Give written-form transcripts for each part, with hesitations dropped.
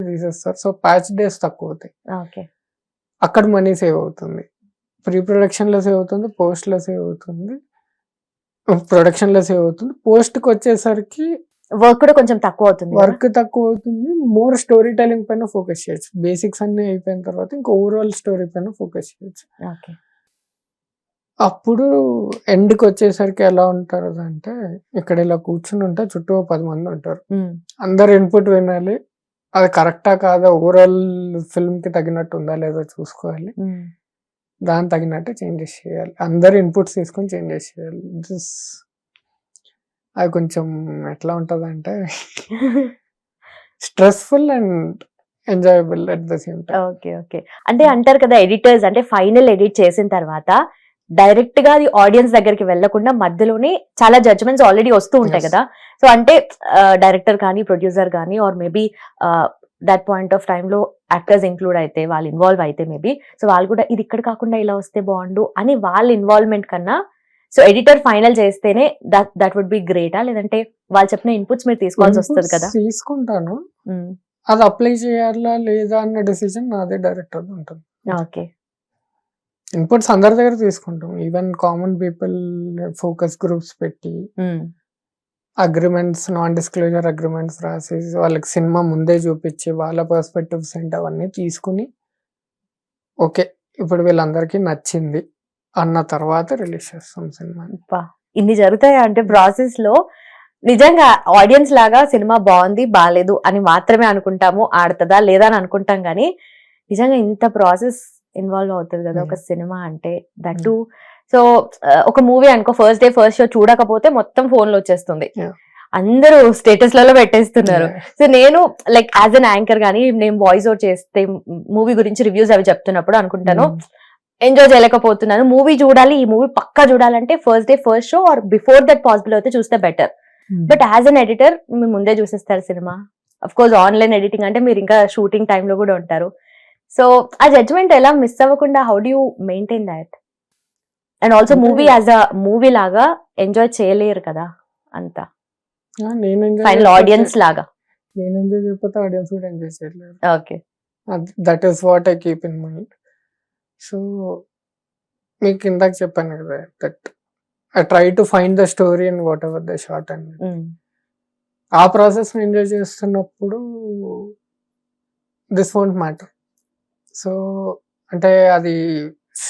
తీసేస్తారు. So patch days తక్కువ అవుతాయి. ఓకే. అక్కడ మనీ సేవ్ అవుతుంది. ప్రీ ప్రొడక్షన్ లో సేవ్ అవుతుంది, పోస్ట్ లో సేవ్ అవుతుంది, ప్రొడక్షన్ లో సేవ్ అవుతుంది. పోస్ట్ కి వచ్చేసరికి వర్క్ కూడా కొంచెం తక్కువ అవుతుంది. వర్క్ తక్కువ అవుతుంది. మోర్ స్టోరీ టెలింగ్ పైన ఫోకస్ చేయొచ్చు. బేసిక్స్ అన్ని అయిపోయిన తర్వాత ఇంకా ఓవరాల్ స్టోరీ పైన ఫోకస్ చేయొచ్చు. ఓకే. అప్పుడు ఎండ్కి వచ్చేసరికి ఎలా ఉంటారు అంటే, ఇక్కడ ఇలా కూర్చుని ఉంటే చుట్టూ 10 మంది ఉంటారు. అందరు ఇన్పుట్ వినాలి. అది కరెక్టా కాదా, ఓవరాల్ ఫిల్మ్ కి తగినట్టు ఉందా లేదా చూసుకోవాలి. దానికి తగినట్టు చేంజెస్ చేయాలి. అందరు ఇన్పుట్స్ తీసుకొని చేంజెస్ చేయాలి. అది కొంచెం ఎట్లా ఉంటది అంటే stressful and enjoyable at the same time. Okay. Okay. అంటే అంటారు కదా ఎడిటర్స్ అంటే ఫైనల్ ఎడిట్ చేసిన తర్వాత డైరెక్ట్ గా అది ఆడియన్స్ దగ్గరికి వెళ్లకుండా మధ్యలోనే చాలా జడ్జ్మెంట్స్ ఆల్రెడీ వస్తూ ఉంటాయి కదా. సో అంటే డైరెక్టర్ కానీ ప్రొడ్యూసర్ కానీ or maybe that point of time లో యాక్టర్స్ ఇంక్లూడ్ అయితే వాళ్ళు ఇన్వాల్వ్ అయితే మేబీ సో వాళ్ళు కూడా ఇది ఇక్కడ కాకుండా ఇలా వస్తే బాగుండు అని వాళ్ళ ఇన్వాల్వ్మెంట్ కన్నా సో ఎడిటర్ ఫైనల్ చేస్తేనే దట్ వుడ్ బి గ్రేటా, లేదంటే వాళ్ళు చెప్పిన ఇన్పుట్స్ మీరు తీసుకోవాల్సి వస్తుంది కదా? తీసుకుంటాను. అది అప్లై చేయాలా లేదా అన్న డెసిజన్ నాదే, డైరెక్టర్ ఉంటుంది. ఓకే. ఇన్పుట్స్ అందరి దగ్గర తీసుకుంటాం. Even common people focus groups పెట్టి అగ్రిమెంట్స్, నాన్ డిస్క్లోజర్ అగ్రిమెంట్స్ రాసి వాళ్ళకి సినిమా ముందే చూపించి వాళ్ళ పర్స్పెక్టివ్స్ ఏంటి అవన్నీ తీసుకుని ఓకే ఇప్పుడు వీళ్ళందరికీ నచ్చింది అన్న తర్వాత రిలీజ్ చేస్తాం సినిమా. ఇన్ని జరుగుతాయా అంటే ప్రాసెస్ లో? నిజంగా ఆడియన్స్ లాగా సినిమా బాగుంది బాగాలేదు అని మాత్రమే అనుకుంటాము, ఆడుతుందా లేదా అని అనుకుంటాం కానీ నిజంగా ఇంత ప్రాసెస్ ఇన్వాల్వ్ అవుతుంది కదా ఒక సినిమా అంటే. దట్టు సో ఒక మూవీ అనుకో ఫస్ట్ డే ఫస్ట్ షో చూడకపోతే మొత్తం ఫోన్ లో వచ్చేస్తుంది, అందరూ స్టేటస్ లలో పెట్టేస్తున్నారు. సో నేను లైక్ యాజ్ అన్ యాంకర్ గానీ నేను వాయిస్ అవుట్ చేస్తే మూవీ గురించి రివ్యూస్ అవి చెప్తున్నప్పుడు అనుకుంటాను ఎంజాయ్ చేయలేకపోతున్నాను, మూవీ చూడాలి, ఈ మూవీ పక్కా చూడాలంటే first day first show or before that possible అయితే చూస్తే better. But as an editor మీరు ముందే చూసేస్తారు సినిమా. అఫ్ కోర్స్ ఆన్లైన్ ఎడిటింగ్ అంటే మీరు ఇంకా షూటింగ్ టైంలో కూడా ఉంటారు. సో ఆ జడ్జ్మెంట్ ఎలా మిస్ అవ్వకుండా how do you maintain that? And also movie as a movie లాగా ఎంజాయ్ చేయలేరు కదా అంతా, ఫైనల్ ఆడియన్స్ లాగా. నేను ఎంజాయ్ చేయకపోతే ఆడియన్స్ కూడా ఎంజాయ్ చేయలేరు. Okay. That is what I keep in mind. So మీకు ఇందాక చెప్పాను కదా that I try to find the story in what ever the short and ఆ ప్రాసెస్ ఎంజాయ్ చేస్తున్నప్పుడు దిస్ వోంట్ మ్యాటర్. సో అంటే అది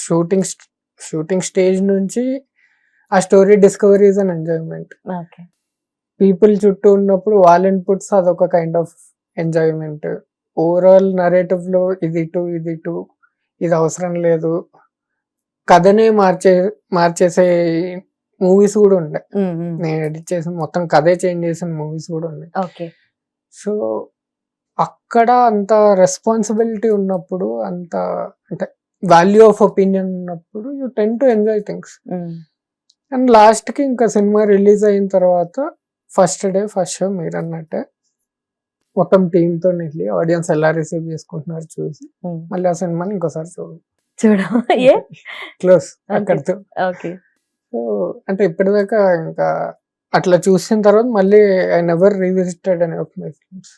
షూటింగ్ స్టేజ్ నుంచి ఆ story discovery is an enjoyment. People చుట్టూ ఉన్నప్పుడు వాళ్ళ ఇన్పుట్స్ అదొక kind of enjoyment. Overall narrative లో ఇది ఇది అవసరం లేదు, కథనే మార్చేసే మూవీస్ కూడా ఉండే. నేను ఎడిట్ చేసిన మొత్తం కథే చేంజ్ చేసిన మూవీస్ కూడా ఉన్నాయి. సో అక్కడ అంత రెస్పాన్సిబిలిటీ ఉన్నప్పుడు, అంత అంటే వాల్యూ ఆఫ్ ఒపీనియన్ ఉన్నప్పుడు you ten to enjoy things. And last కి ఇంకా సినిమా రిలీజ్ అయిన తర్వాత ఫస్ట్ డే ఫస్ట్ షో మీరు అన్నట్టే మొత్తం టీమ్ తో వెళ్ళి ఆడియన్స్ ఎలా రిసీవ్ చేసుకుంటున్నారు చూసి మళ్ళీ ఆ సినిమాని ఇంకోసారి క్లోజ్ అక్కడితో. సో అంటే ఇప్పటిదాకా ఇంకా అట్లా చూసిన తర్వాత మళ్ళీ I never revisited any of my films.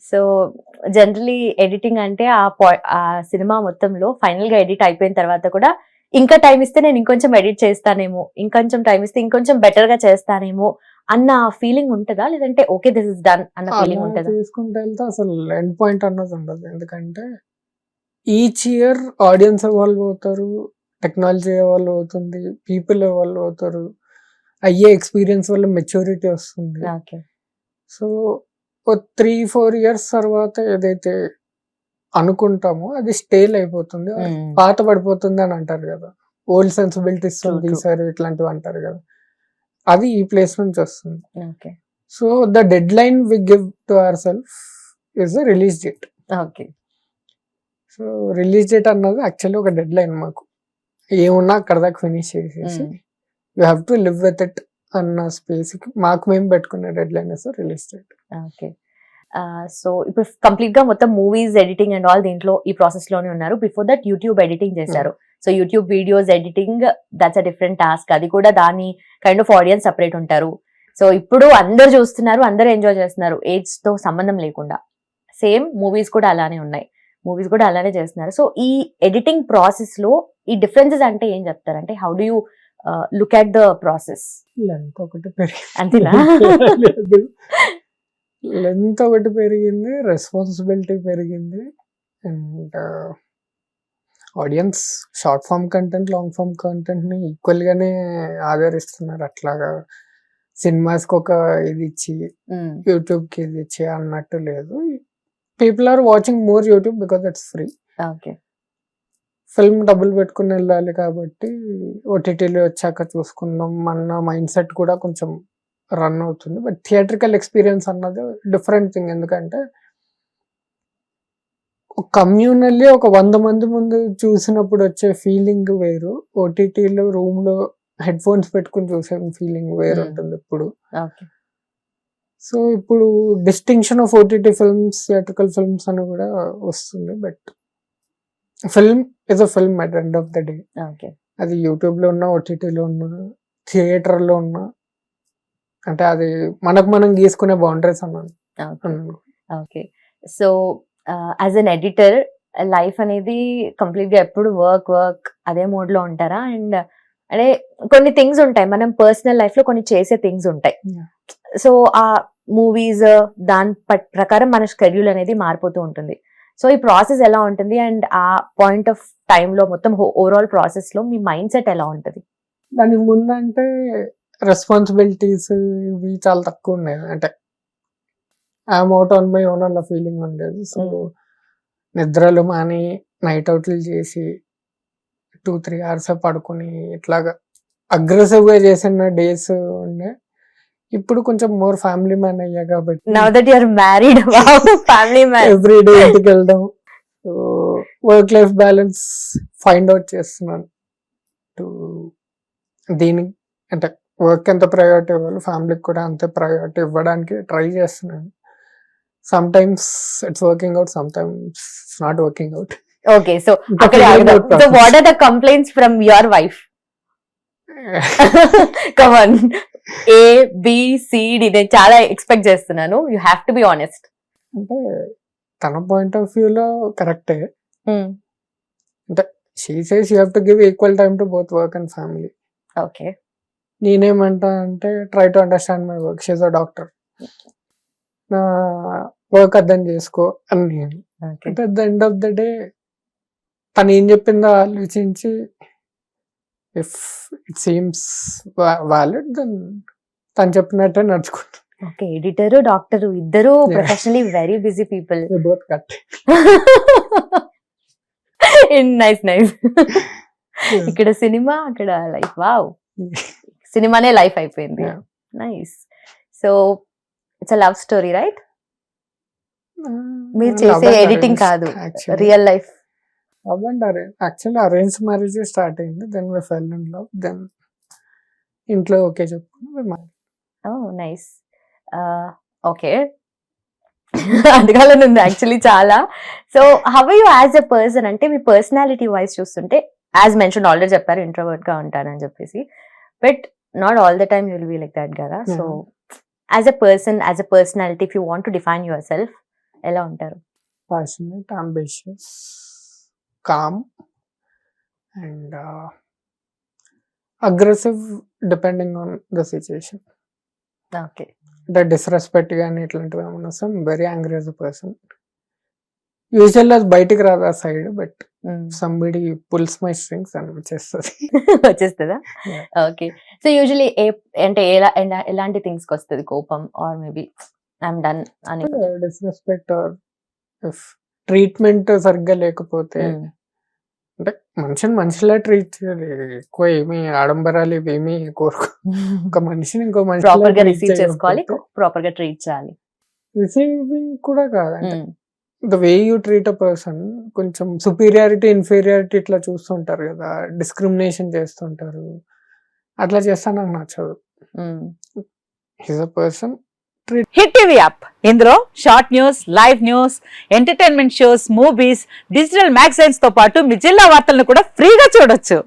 So generally editing అంటే ఆ సినిమా మొత్తంలో ఫైనల్ గా ఎడిట్ అయిపోయిన తర్వాత కూడా ఇంకా టైం ఇస్తే నేను ఇంకొంచెం ఎడిట్ చేస్తానేమో, ఇంకొంచెం టైం ఇస్తే ఇంకొంచెం బెటర్ గా చేస్తానేమో అన్న ఫీలింగ్ ఉంటుందా, లేదంటే ఓకే దిస్ ఇస్ డన్ అన్న ఫీలింగ్ ఉంటుందా? తీసుకుంటే వెళ్తే అసలు ఎండ్ పాయింట్ అన్నది ఉండదు. ఎందుకంటే ఈచ్ ఇయర్ ఆడియన్స్ ఎవాల్వ్ అవుతారు, టెక్నాలజీ ఎవాల్వ్ అవుతుంది, పీపుల్ ఎవాల్వ్ అవుతారు, అయ్యే ఎక్స్పీరియన్స్ వల్ల మెచ్యూరిటీ వస్తుంది. సో 3-4 years తర్వాత ఏదైతే అనుకుంటామో అది స్టేల్ అయిపోతుంది, పాత పడిపోతుంది అని అంటారు కదా, ఓల్డ్ సెన్సిబిలిటీస్ తీసారు ఇట్లాంటివి అంటారు కదా, అది ఈ ప్లేస్ నుంచి వస్తుంది. So the deadline we give to our self is the release date. So release date అన్నది యాక్చువల్లీ ఒక డెడ్ లైన్. మాకు ఏమున్నా అక్కడ దాకా ఫినిష్ చేసేసి you have to live with it అన్న స్పేస్ కి మాకు మేము పెట్టుకునే deadline release date. Okay. So ఇప్పుడు కంప్లీట్ గా మొత్తం మూవీస్ ఎడిటింగ్ అండ్ ఆల్ దీంట్లో ఈ ప్రాసెస్ లోనే ఉన్నారు. బిఫోర్ దట్ యూట్యూబ్ ఎడిటింగ్ చేశారు. So YouTube videos editing that's a different task. అది కూడా దాని కైండ్ ఆఫ్ ఆడియన్స్ సపరేట్ ఉంటారు. సో ఇప్పుడు అందరు చూస్తున్నారు, అందరు ఎంజాయ్ చేస్తున్నారు, ఏజ్ తో సంబంధం లేకుండా. సేమ్ మూవీస్ కూడా అలానే ఉన్నాయి, మూవీస్ కూడా అలానే చేస్తున్నారు. సో ఈ ఎడిటింగ్ ప్రాసెస్ లో ఈ డిఫరెన్సెస్ అంటే ఏం చెప్తారు? అంటే how do you look at the process? Length ఒకటి పెరిగింది. అంతేనా? లేదు, లెంత్ ఒకటి పెరిగింది, రెస్పాన్సిబిలిటీ పెరిగింది. And audience short form content, long form content ని ఈక్వల్ గానే ఆదరిస్తున్నారు. అట్లాగా సినిమాస్కి ఒక ఇది ఇచ్చి యూట్యూబ్ కి ఇది ఇచ్చి అన్నట్టు లేదు. People are watching more YouTube because it's free. Okay. Film డబ్బులు పెట్టుకుని వెళ్ళాలి కాబట్టి ఓటీటీలో వచ్చాక చూసుకుందాం అన్న మైండ్ సెట్ కూడా కొంచెం రన్ అవుతుంది. బట్ థియేట్రికల్ ఎక్స్పీరియన్స్ అన్నది డిఫరెంట్ థింగ్. ఎందుకంటే కమ్యూనల్లీ ఒక 100 మంది ముందు చూసినప్పుడు వచ్చే ఫీలింగ్ వేరు, ఓటీటీలో రూమ్ లో హెడ్ ఫోన్స్ పెట్టుకుని చూసే ఫీలింగ్ వేరు ఉంటుంది ఇప్పుడు. సో ఇప్పుడు distinction of OTT films, theatrical films అని కూడా వస్తుంది. But film is a film at end of the day. అది యూట్యూబ్ లో ఉన్నా, ఓటీటీలో ఉన్నా, థియేటర్ లో ఉన్నా, అంటే అది మనకు మనం గీసుకునే బౌండరీస్ అన్నాను. Okay. So as an editor life అనేది కంప్లీట్ గా ఎప్పుడు వర్క్ అదే మోడ్ లో ఉంటారా? అండ్ అంటే కొన్ని థింగ్స్ ఉంటాయి, మనం పర్సనల్ లైఫ్ లో కొన్ని చేసే థింగ్స్ ఉంటాయి. సో ఆ మూవీస్ దాని ప్రకారం మన షెడ్యూల్ అనేది మారిపోతూ ఉంటుంది. సో ఈ ప్రాసెస్ ఎలా ఉంటుంది? అండ్ ఆ పాయింట్ ఆఫ్ టైమ్ లో మొత్తం ఓవరాల్ ప్రాసెస్ లో మీ మైండ్ సెట్ ఎలా ఉంటుంది? దానికి ముందంటే రెస్పాన్సిబిలిటీస్ ఇవి చాలా తక్కువ ఉన్నాయి. అంటే I'm out on my own అన్న ఫీలింగ్ ఉండేది. సో నిద్రలు మాని నైట్ అవుట్లు చేసి 2-3 hours పడుకుని ఇట్లాగా అగ్రెసివ్ గా చేసిన డేస్ ఉండే. ఇప్పుడు కొంచెం మోర్ ఫ్యామిలీ మ్యాన్ అయ్యా కాబట్టి now that you are married, family man, everyday ఇంటికి వెళ్ళడం, work life balance find out చేస్తున్నాను. దీనికి అంటే వర్క్ ఎంత ప్రయారిటీ ఇవ్వాలి, ఫ్యామిలీకి కూడా అంతే ప్రయారిటీ ఇవ్వడానికి ట్రై చేస్తున్నాను. Sometimes it's working out, sometimes it's not working out. Okay, so what are the complaints from your wife? Come on, A, B, C, D. నేను చాలా ఎక్స్పెక్ట్ చేస్తున్నాను. You have to be honest. అంటే తన point of view లో కరెక్టే. అంటే she says you have to give equal time to both work and family. Okay. నేనేమంటా అంటే try to understand my work. She's a doctor. నా work అర్థం చేసుకో అని నేను. అంటే at the end of the day తను ఏం చెప్పిందో ఆలోచించి if it seems valid then తను చెప్పినట్టే నడుచుకుంటాను. ఓకే. ఎడిటర్, డాక్టర్ ఇద్దరు professionally very busy people. Both cut. Nice nice. ఇక్కడ సినిమా, అక్కడ లైఫ్. వావ్, సినిమానే లైఫ్ అయిపోయింది. Nice. So it's a love story, right? మీరు చేసే ఎడిటింగ్ కాదు, real life. Actually arrange marriage start అయింది, then we fell in love, then ఇంట్లో okay చెప్పుకుని. Oh nice. ఓకే. అడగాలని ఉంది యాక్చువల్లీ చాలా. So how are you as a person? అంటే మీ పర్సనాలిటీ వైజ్ చూస్తుంటే, యాజ్ మెన్షన్ ఆల్రెడీ చెప్పారు ఇంట్రోవర్ట్ గా ఉంటారని చెప్పేసి, but not all the time you will be like that కదా. So as a person, as a personality, if you want to define yourself, ఎలా ఉంటారు? Passionate, ambitious, calm, and aggressive depending on the situation. Okay. The disrespect గానీ ఇట్లాంటివి ఏమన్నా వస్తే very angry as a person. Usually అది బయటికి రాదు ఆ side, but somebody pulls my strings అని వచ్చేస్తుందా? ఓకే. సో యూజువల్లీ అంటే ఎలాంటి థింగ్స్ కి వస్తుంది కోపం? ఆర్ మేబీ ఐఎమ్ డన్ అని డిస్రెస్పెక్ట్, ఆర్ ఇఫ్ ట్రీట్మెంట్ సరిగ్గా లేకపోతే, అంటే మనిషిలా ట్రీట్ చేయాలి. ఎక్కువ ఏమి ఆడంబరాలు ఇవేమి కోరుకో. ఒక మనిషిని ఇంకో మనిషి ప్రాపర్ గా రిసీవ్ చేసుకోవాలి, ప్రాపర్ గా ట్రీట్ చేయాలి. రిసీవింగ్ కూడా కాదు, the way you treat a person. కొంచెం సుపీరియారిటీ, ఇన్ఫీరియారిటీ ఇట్లా చూస్తుంటారు కదా, డిస్క్రిమినేషన్ చేస్తుంటారు. అట్లా చేస్తా నాకు నచ్చదు. His a person. Hit TV app, ఇందులో short news, live news, entertainment shows, movies, digital magazines తో పాటు మీ జిల్లా వార్తలను కూడా ఫ్రీగా చూడొచ్చు.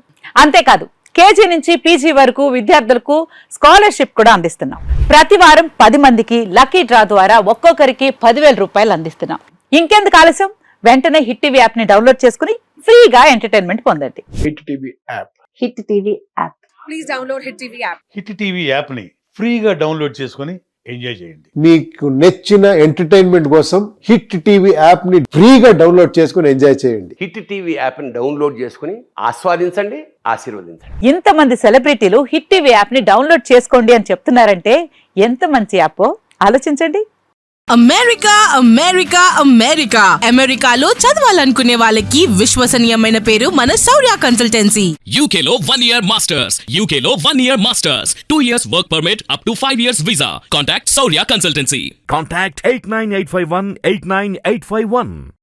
అంతేకాదు కేజీ నుంచి పీజీ వరకు విద్యార్థులకు స్కాలర్షిప్ కూడా అందిస్తున్నాం. ప్రతి వారం 10 మందికి లక్కీ డ్రా ద్వారా ఒక్కొక్కరికి 10,000 రూపాయలు అందిస్తున్నాం. ఇంకెందుకు ఆలస్యం, వెంటనే హిట్ టీవీ యాప్ ని డౌన్లోడ్ చేసుకుని ఫ్రీగా ఎంటర్టైన్మెంట్ పొందండి. Hit TV app. Hit TV app. Please download Hit TV app. Hit TV యాప్ని ఫ్రీగా డౌన్లోడ్ చేసుకొని ఎంజాయ్ చేయండి. మీకు నచ్చిన ఎంటర్టైన్మెంట్ కోసం హిట్ టీవీ యాప్ ని ఫ్రీగా డౌన్లోడ్ చేసుకుని ఎంజాయ్ చేయండి. హిట్ టీవీ యాప్ని డౌన్లోడ్ చేసుకుని ఆస్వాదించండి, ఆశీర్వదించండి. ఇంతమంది సెలబ్రిటీలు హిట్ టీవీ యాప్ ని డౌన్లోడ్ చేసుకోండి అని చెప్తున్నారంటే ఎంత మంచి యాప్ ఆలోచించండి. అమెరికా అమెరికా అమెరికా అమెరికాలో చదవాలనుకునే వాళ్ళకి విశ్వసనీయమైన పేరు మన శౌర్య consultancy. UK Law 1 Year Masters. UK Law 1 Year Masters. 2 years work permit up to 5 years visa. Contact Saurya Consultancy. Contact 89851 89851.